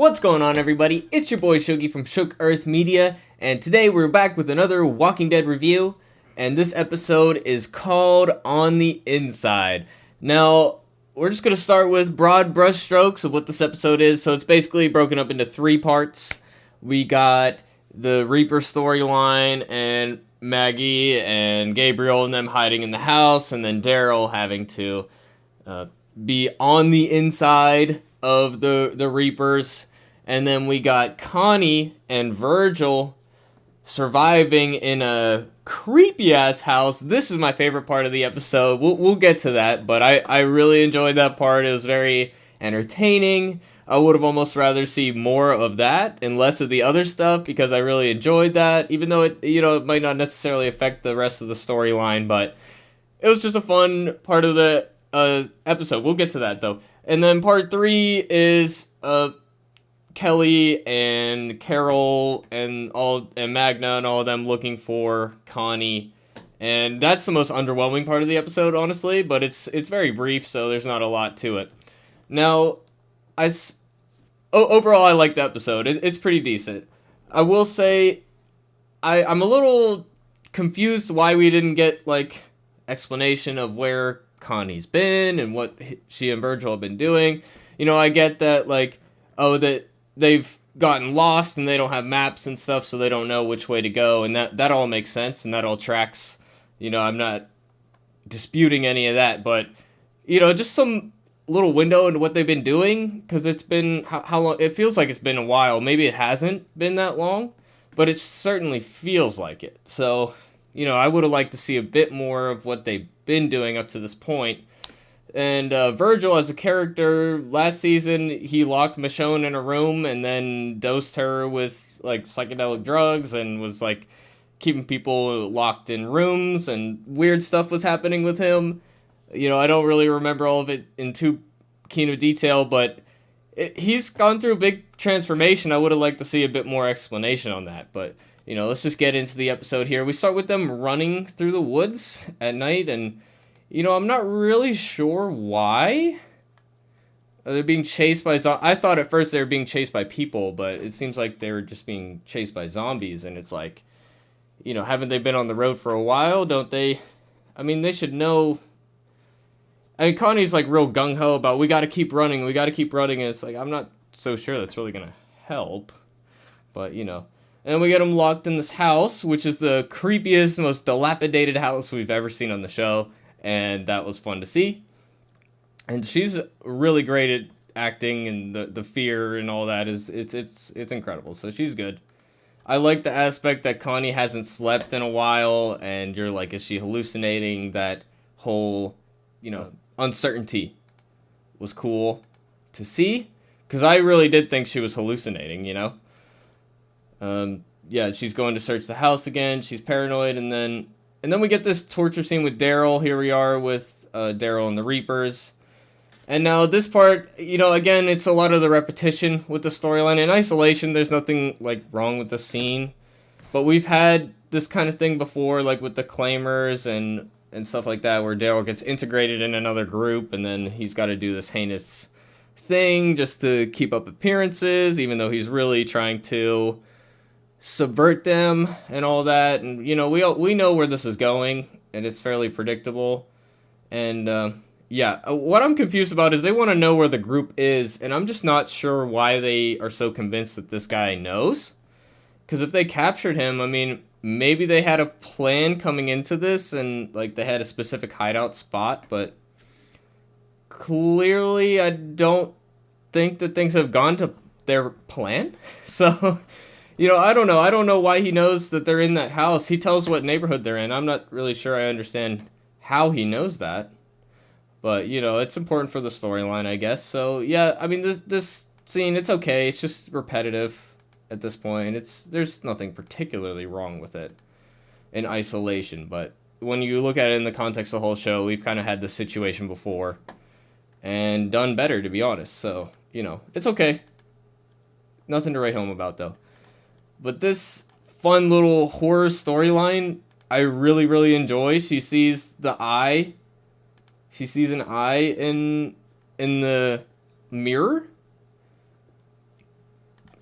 What's going on, everybody? It's your boy Shogi from Shook Earth Media, and today we're back with another Walking Dead review, and this episode is called On the Inside. Now, we're just going to start with broad brushstrokes of what this episode is. So it's basically broken up into three parts. We got the Reaper storyline, and Maggie and Gabriel and them hiding in the house, and then Daryl having to be on the inside of the Reapers. And then we got Connie and Virgil surviving in a creepy-ass house. This is my favorite part of the episode. We'll get to that, but I really enjoyed that part. It was very entertaining. I would have almost rather see more of that and less of the other stuff, because I really enjoyed that, even though it might not necessarily affect the rest of the storyline, but it was just a fun part of the episode. We'll get to that, though. And then part 3 is Kelly and Carol and Magna and all of them looking for Connie, and that's the most underwhelming part of the episode, honestly. But it's very brief, so there's not a lot to it. Now, overall, I like the episode. It's pretty decent. I will say, I'm a little confused why we didn't get explanation of where Connie's been and what she and Virgil have been doing. I get that that they've gotten lost and they don't have maps and stuff, so they don't know which way to go, and that all makes sense and that all tracks. I'm not disputing any of that, but just some little window into what they've been doing, because it's been how long. It feels like it's been a while. Maybe it hasn't been that long, but it certainly feels like it. So I would have liked to see a bit more of what they've been doing up to this point. And Virgil, as a character, last season, he locked Michonne in a room and then dosed her with, psychedelic drugs and was, keeping people locked in rooms, and weird stuff was happening with him. I don't really remember all of it in too keen of detail, but he's gone through a big transformation. I would have liked to see a bit more explanation on that, but, let's just get into the episode here. We start with them running through the woods at night, and I'm not really sure why. They're being chased by zombies. I thought at first they were being chased by people, but it seems like they were just being chased by zombies. And it's haven't they been on the road for a while? Don't they? I mean, they should know. I mean, Connie's real gung-ho about, we gotta keep running. And it's I'm not so sure that's really gonna help. But, And we get them locked in this house, which is the creepiest, most dilapidated house we've ever seen on the show. And that was fun to see. And she's really great at acting, and the fear and all that it's incredible. So she's good. I like the aspect that Connie hasn't slept in a while, and you're is she hallucinating? That whole, uncertainty was cool to see, because I really did think she was hallucinating, Yeah, she's going to search the house again. She's paranoid, and then we get this torture scene with Daryl. Here we are with Daryl and the Reapers. And now this part, again, it's a lot of the repetition with the storyline. In isolation, there's nothing, wrong with the scene. But we've had this kind of thing before, with the Claimers and stuff like that, where Daryl gets integrated in another group, and then he's got to do this heinous thing just to keep up appearances, even though he's really trying to subvert them and all that. And we know where this is going, and it's fairly predictable. And what I'm confused about is they want to know where the group is, and I'm just not sure why they are so convinced that this guy knows. Because if they captured him, I mean, maybe they had a plan coming into this, and they had a specific hideout spot, but clearly I don't think that things have gone to their plan. So I don't know. I don't know why he knows that they're in that house. He tells what neighborhood they're in. I'm not really sure I understand how he knows that. But, it's important for the storyline, I guess. So, yeah, I mean, this scene, it's okay. It's just repetitive at this point. There's nothing particularly wrong with it in isolation. But when you look at it in the context of the whole show, we've kind of had this situation before and done better, to be honest. So, it's okay. Nothing to write home about, though. But this fun little horror storyline, I really, really enjoy. She sees the eye. She sees an eye in the mirror.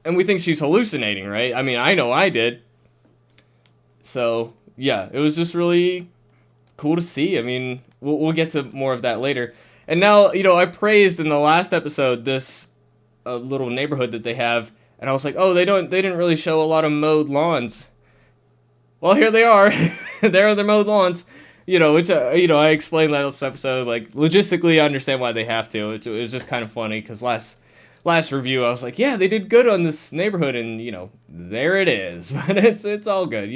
and we think she's hallucinating, right? I mean, I know I did. So yeah, it was just really cool to see. I mean, we'll get to more of that later. And now, I praised in the last episode this little neighborhood that they have, and I was like, oh, they didn't really show a lot of mowed lawns. Well, here they are. There are their mowed lawns. Which I explained last episode. Like logistically, I understand why they have to. It was just kind of funny because last review, I was like, yeah, they did good on this neighborhood, and there it is. But it's all good.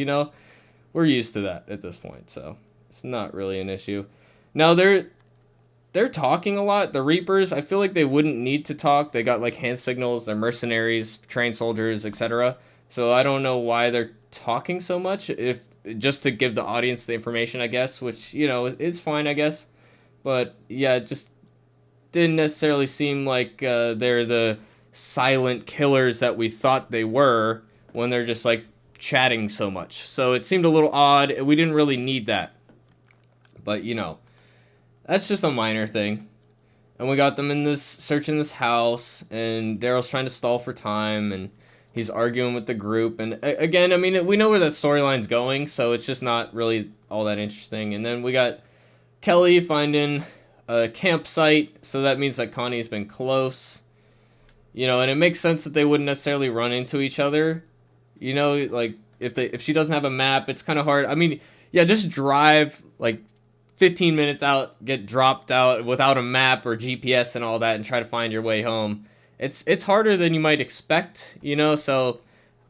We're used to that at this point, so it's not really an issue. Now they're talking a lot. The Reapers, I feel like they wouldn't need to talk. They got like hand signals. They're mercenaries, trained soldiers, etc. So I don't know why they're talking so much. If just to give the audience the information, I guess, which is fine, I guess. But yeah, it just didn't necessarily seem like they're the silent killers that we thought they were when they're just like chatting so much. So it seemed a little odd. We didn't really need that. But that's just a minor thing. And we got them in this searching this house, and Daryl's trying to stall for time, and he's arguing with the group. And again, I mean, we know where that storyline's going, so it's just not really all that interesting. And then we got Kelly finding a campsite, so that means that Connie has been close. And it makes sense that they wouldn't necessarily run into each other. Like if she doesn't have a map, it's kind of hard. I mean, yeah, just drive like 15 minutes out, get dropped out without a map or GPS and all that, and try to find your way home. It's harder than you might expect, so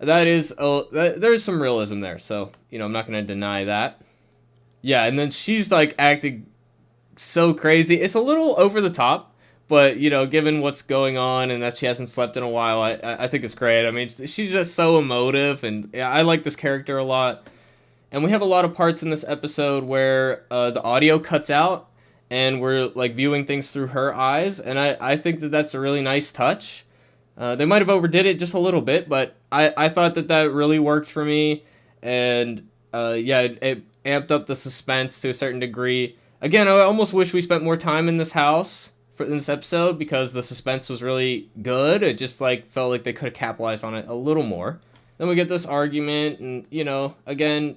that is there's some realism there, so I'm not going to deny that. Yeah, and then she's like acting so crazy. It's a little over the top, but given what's going on and that she hasn't slept in a while, I think it's great. I mean, she's just so emotive, and yeah, I like this character a lot. And we have a lot of parts in this episode where the audio cuts out and we're like viewing things through her eyes, and I think that that's a really nice touch. They might have overdid it just a little bit, but I thought that really worked for me, and yeah, it amped up the suspense to a certain degree. Again, I almost wish we spent more time in this house in this episode because the suspense was really good. It just like felt like they could have capitalized on it a little more. Then we get this argument, and again,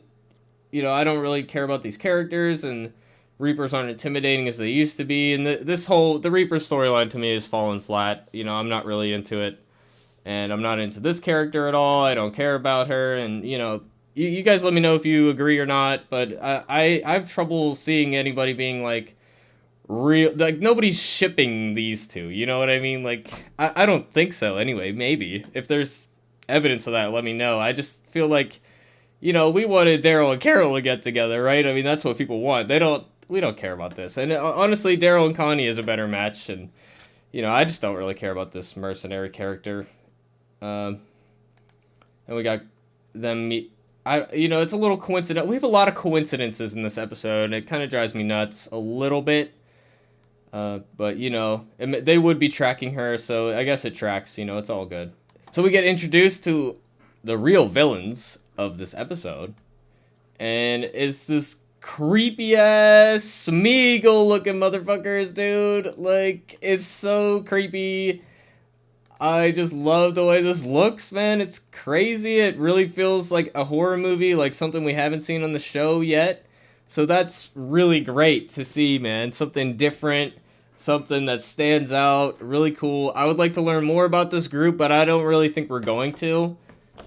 I don't really care about these characters, and Reapers aren't intimidating as they used to be, and the Reaper storyline to me has fallen flat. I'm not really into it, and I'm not into this character at all. I don't care about her, and you guys let me know if you agree or not, but I have trouble seeing anybody being like real, like nobody's shipping these two, you know what I mean? Like I don't think so anyway. Maybe if there's evidence of that, let me know. I just feel like we wanted Daryl and Carol to get together, right? I mean, that's what people want. We don't care about this. And honestly, Daryl and Connie is a better match, and I just don't really care about this mercenary character. And we got them meet. It's a little coincident. We have a lot of coincidences in this episode, and it kind of drives me nuts a little bit. But they would be tracking her, so I guess it tracks. It's all good. So we get introduced to the real villains of this episode, and it's this creepy ass Smeagol looking motherfuckers, dude. Like, it's so creepy. I just love the way this looks, man. It's crazy. It really feels like a horror movie, like something we haven't seen on the show yet. So that's really great to see, man. Something different, something that stands out, really cool. I would like to learn more about this group, but I don't really think we're going to.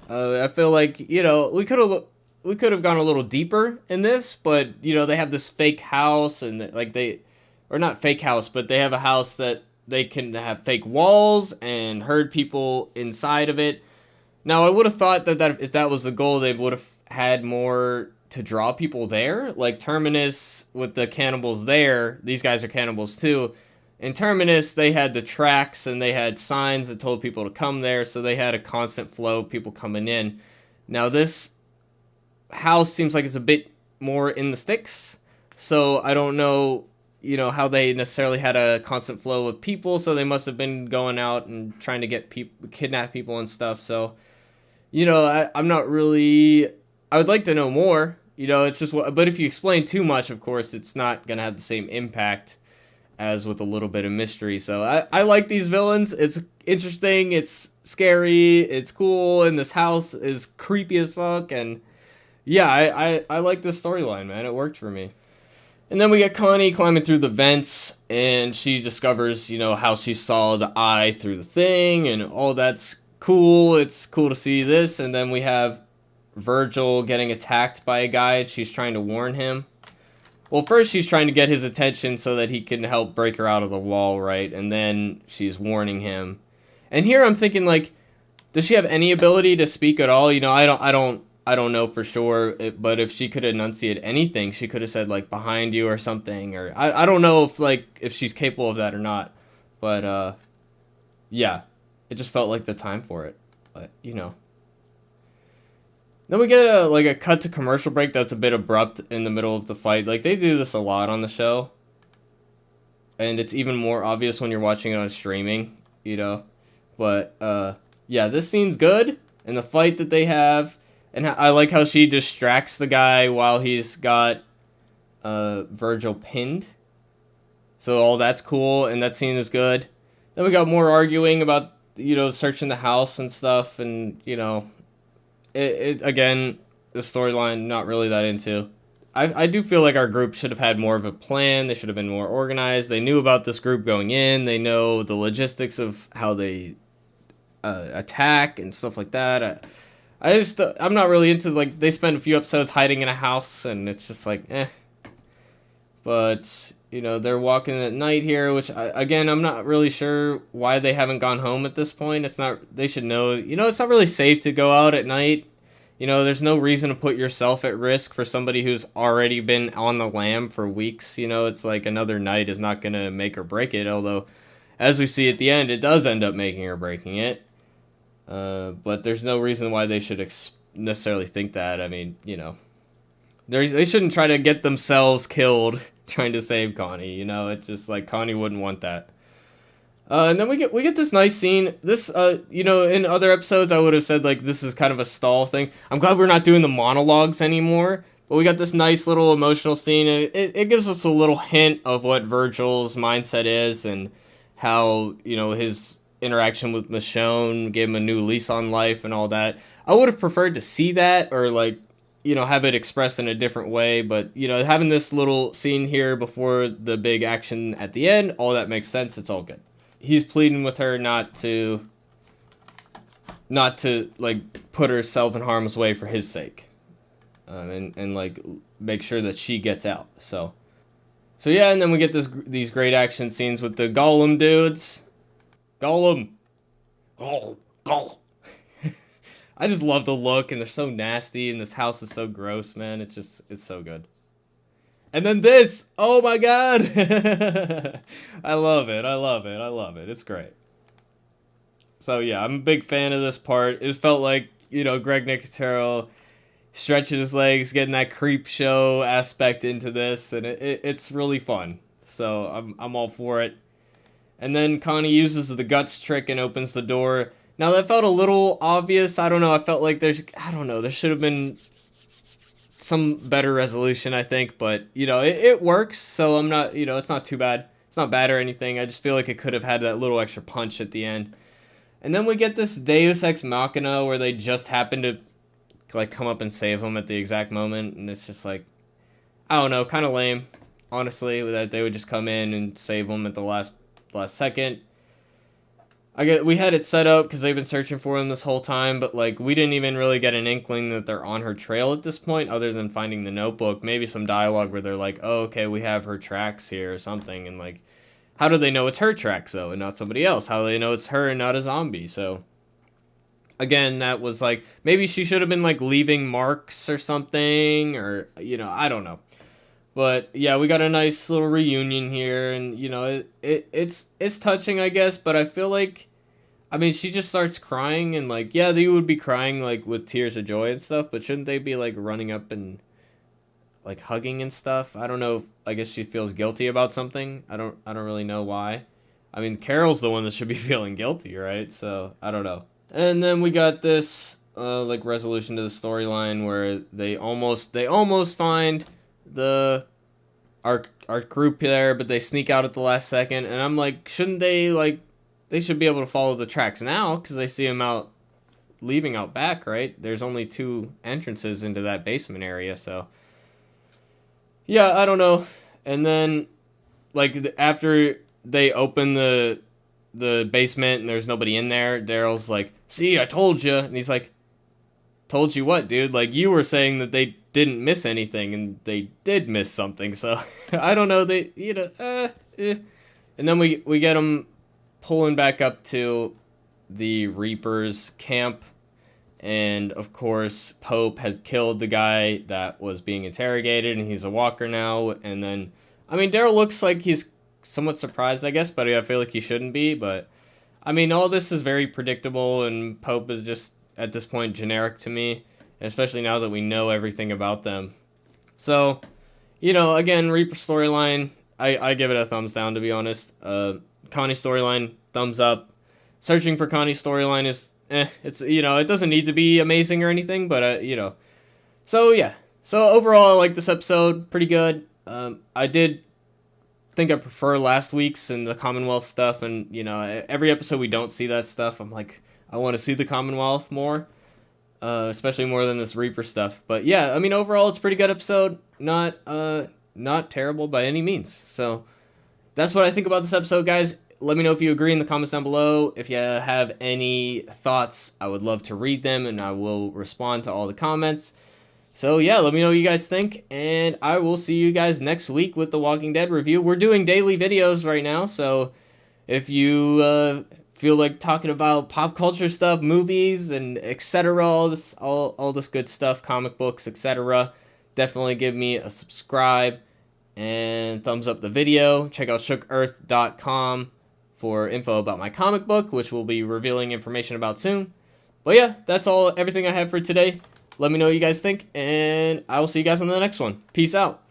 I feel like, we could have gone a little deeper in this, but, they have this fake house, and, like, or not fake house, but they have a house that they can have fake walls and herd people inside of it. Now, I would have thought that if that was the goal, they would have had more to draw people there. Like, Terminus, with the cannibals there, these guys are cannibals, too. In Terminus, they had the tracks, and they had signs that told people to come there, so they had a constant flow of people coming in. Now, this house seems like it's a bit more in the sticks, so I don't know, how they necessarily had a constant flow of people, so they must have been going out and trying to get kidnap people and stuff, so, I'm not really, I would like to know more, it's just, but if you explain too much, of course, it's not going to have the same impact as with a little bit of mystery. So I like these villains. It's interesting, it's scary, it's cool, and this house is creepy as fuck. And yeah, I like this storyline, man. It worked for me. And then we get Connie climbing through the vents, and she discovers, how she saw the eye through the thing, and all that's cool. It's cool to see this. And then we have Virgil getting attacked by a guy, and she's trying to warn him. Well, first she's trying to get his attention so that he can help break her out of the wall, right? And then she's warning him. And here I'm thinking, like, does she have any ability to speak at all? I don't know for sure, but if she could enunciate anything, she could have said, like, behind you or something. Or I don't know if she's capable of that or not. But, yeah, it just felt like the time for it. But, Then we get a cut to commercial break that's a bit abrupt in the middle of the fight. Like, they do this a lot on the show. And it's even more obvious when you're watching it on streaming, But, yeah, this scene's good. And the fight that they have. And I like how she distracts the guy while he's got Virgil pinned. So all that's cool, and that scene is good. Then we got more arguing about, searching the house and stuff. And, it again, the storyline, not really that into. I do feel like our group should have had more of a plan. They should have been more organized. They knew about this group going in. They know the logistics of how they attack and stuff like that. I'm not really into, like, they spend a few episodes hiding in a house, and it's just like, eh. But, they're walking at night here, which, again, I'm not really sure why they haven't gone home at this point. They should know, it's not really safe to go out at night. There's no reason to put yourself at risk for somebody who's already been on the lam for weeks. It's like another night is not going to make or break it, although, as we see at the end, it does end up making or breaking it. But there's no reason why they should necessarily think that. I mean, they shouldn't try to get themselves killed trying to save Connie. It's just like Connie wouldn't want that. And then we get this nice scene. This, in other episodes I would have said, like, this is kind of a stall thing. I'm glad we're not doing the monologues anymore. But we got this nice little emotional scene. And it gives us a little hint of what Virgil's mindset is and how, his interaction with Michonne gave him a new lease on life and all that. I would have preferred to see that or, like, have it expressed in a different way. But, having this little scene here before the big action at the end, all that makes sense. It's all good. He's pleading with her not to like, put herself in harm's way for his sake. And like, make sure that she gets out. So yeah, and then we get these great action scenes with the Gollum dudes. Gollum. Oh, Gollum. I just love the look, and they're so nasty, and this house is so gross, man. It's so good. And then this, oh my god. I love it. It's great. So yeah, I'm a big fan of this part. It felt like, Greg Nicotero stretching his legs, getting that creep show aspect into this, and it's really fun. So I'm all for it. And then Connie uses the guts trick and opens the door. Now that felt a little obvious. I don't know. I felt like there should have been some better resolution, I think. But, it works. So I'm not, it's not too bad. It's not bad or anything. I just feel like it could have had that little extra punch at the end. And then we get this Deus Ex Machina where they just happen to, like, come up and save him at the exact moment. And it's just like, I don't know, kind of lame, honestly, that they would just come in and save him at the last second. We had it set up because they've been searching for him this whole time, but, like, we didn't even really get an inkling that they're on her trail at this point, other than finding the notebook. Maybe some dialogue where they're like, oh, okay, we have her tracks here or something, and, like, how do they know it's her tracks, though, and not somebody else? How do they know it's her and not a zombie? So, again, that was, like, maybe she should have been, like, leaving marks or something, or, I don't know. But yeah, we got a nice little reunion here, and it's touching, I guess. But I feel like, I mean, she just starts crying, and like, yeah, they would be crying like with tears of joy and stuff. But shouldn't they be like running up and like hugging and stuff? I don't know. I guess she feels guilty about something. I don't really know why. I mean, Carol's the one that should be feeling guilty, right? So I don't know. And then we got this like resolution to the storyline where they almost find the our group there, but they sneak out at the last second, and I'm like, shouldn't they like they should be able to follow the tracks now because they see him out leaving out back, right? There's only two entrances into that basement area, so yeah, I don't know. And then like after they open the basement and there's nobody in there, Daryl's like, "See, I told you," and he's like, "Told you what, dude? Like you were saying that they didn't miss anything, and they did miss something." So I don't know. They And then we get them pulling back up to the Reapers camp, and of course Pope had killed the guy that was being interrogated, and he's a walker now. And then I mean Daryl looks like he's somewhat surprised, I guess, but I feel like he shouldn't be. But I mean, all this is very predictable, and Pope is just at this point generic to me, especially now that we know everything about them. So, again, Reaper storyline, I give it a thumbs down, to be honest. Connie storyline, thumbs up. Searching for Connie storyline is, it's, it doesn't need to be amazing or anything, but, So, yeah. So, overall, I like this episode. Pretty good. I did think I prefer last week's and the Commonwealth stuff, and, every episode we don't see that stuff, I'm like, I want to see the Commonwealth more. Especially more than this Reaper stuff. But yeah, I mean, overall, it's a pretty good episode. Not terrible by any means. So that's what I think about this episode, guys. Let me know if you agree in the comments down below. If you have any thoughts, I would love to read them, and I will respond to all the comments. So yeah, let me know what you guys think, and I will see you guys next week with the Walking Dead review. We're doing daily videos right now, so if you feel like talking about pop culture stuff, movies, and etc., all this good stuff, comic books, etc., definitely give me a subscribe and thumbs up the video. Check out shookearth.com for info about my comic book, which we'll be revealing information about soon. But yeah, that's everything I have for today. Let me know what you guys think, and I will see you guys on the next one. Peace out.